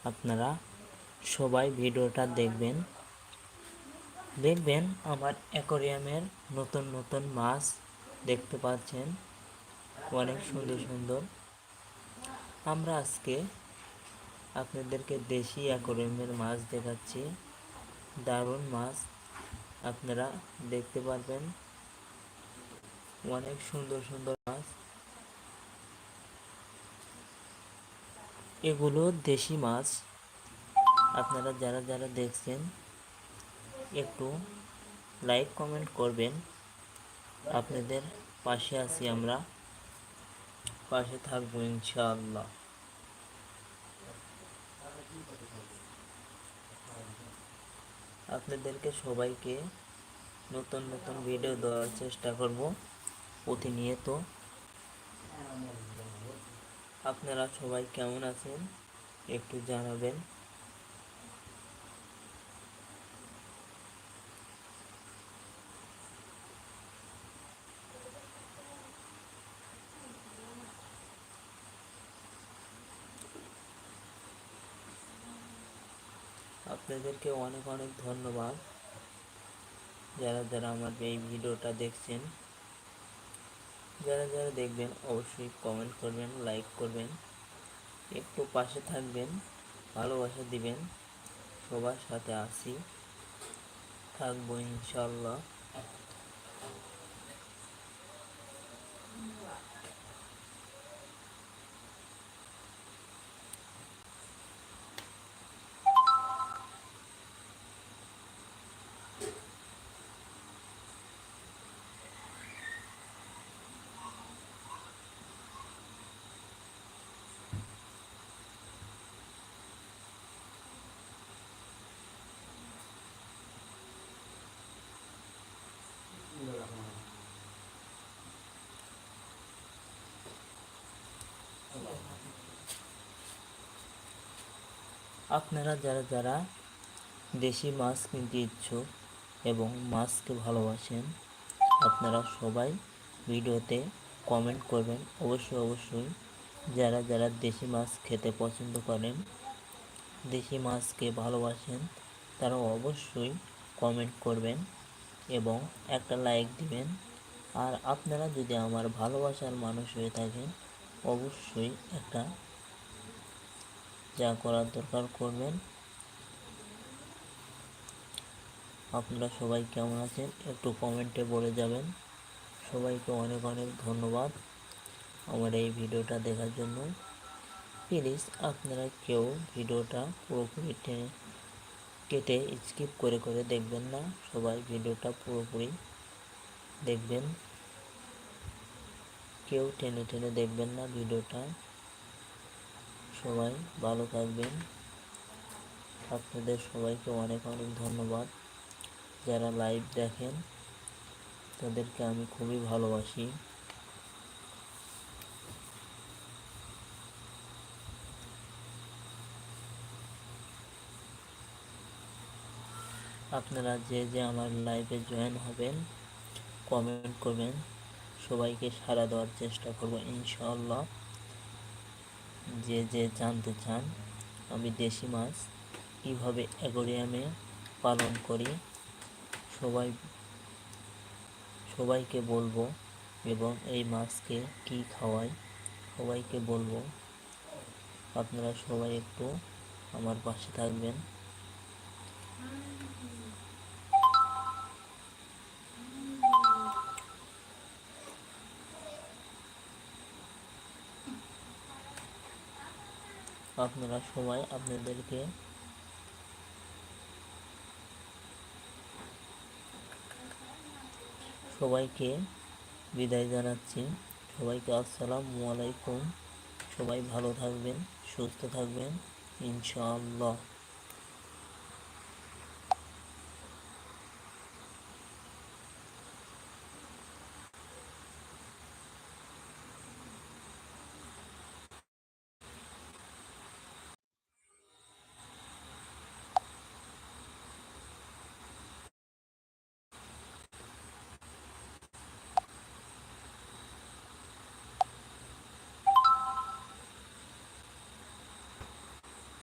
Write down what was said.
আপনারা সবাই ভিডিওটা দেখবেন আমার অ্যাকোরিয়ামের নতুন নতুন মাছ দেখতে পাচ্ছেন, অনেক সুন্দর সুন্দর। আমরা আজকে আপনাদেরকে দেশি অ্যাকোরিয়ামের মাছ দেখাচ্ছি, দারুণ মাছ। আপনারা দেখতে পারবেন অনেক সুন্দর সুন্দর মাছ। এগুলো দেশি মাছ। আপনারা যারা যারা দেখছেন একটু লাইক কমেন্ট করবেন। আপনাদের পাশে আছি আমরা, পাশে থাকবো ইনশাআল্লাহ। আপনাদেরকে সবাইকে নতুন নতুন ভিডিও দেওয়ার চেষ্টা করব প্রতিনিয়ত। আপনারা সবাই কেমন আছেন একটু জানাবেন। আপনাদেরকে অনেক অনেক ধন্যবাদ যারা যারা আমার এই ভিডিওটা দেখছেন। যারা যারা দেখবেন অবশ্যই কমেন্ট করবেন, লাইক করবেন, একটু পাশে থাকবেন, ভালোবাসা দিবেন। সবার সাথে আছি, থাকবো ইনশাল্লাহ। আপনারা যারা যারা দেশি মাছ কিনতে ইচ্ছুক এবং মাছকে ভালোবাসেন, আপনারা সবাই ভিডিওতে কমেন্ট করবেন। অবশ্যই যারা যারা দেশি মাছ খেতে পছন্দ করেন, দেশি মাছকে ভালোবাসেন, তারা অবশ্যই কমেন্ট করবেন এবং একটা লাইক দিবেন। আর আপনারা যদি আমার ভালোবাসার মানুষ হয়ে থাকেন, অবশ্যই একটা যা করার দরকার করবেন। আপনারা সবাই কেমন আছেন একটু কমেন্টে বলে যাবেন। সবাইকে অনেক অনেক ধন্যবাদ আমার এই ভিডিওটা দেখার জন্য। প্লিজ আপনারা কেউ ভিডিওটা পুরোপুরি কেটে স্কিপ করে করে দেখবেন না, সবাই ভিডিওটা পুরোপুরি দেখবেন। কেউ টেনে টেনে দেখবেন না ভিডিওটা। সবাই ভালো থাকবেন। আপনাদের সবাইকে অনেক অনেক ধন্যবাদ। যারা লাইভ দেখেন তাদেরকে আমি খুবই ভালোবাসি। আপনারা যে যে আমার লাইভে জয়েন হবেন, কমেন্ট করবেন, সবাইকে সাড়া দেওয়ার চেষ্টা করব ইনশাআল্লাহ। যে যে জানতে চান আমি দেশি মাছ কীভাবে অ্যাকোরিয়ামে পালন করি, সবাই সবাইকে বলবো এবং এই মাছকে কি খাওয়াই সবাইকে বলবো। আপনারা সবাই একটু আমার পাশে থাকবেন। আপনারা সবাই আপনাদেরকে সবাইকে বিদায় জানাচ্ছি। সবাইকে আসসালামু আলাইকুম। সবাই ভালো থাকবেন, সুস্থ থাকবেন ইনশাআল্লাহ।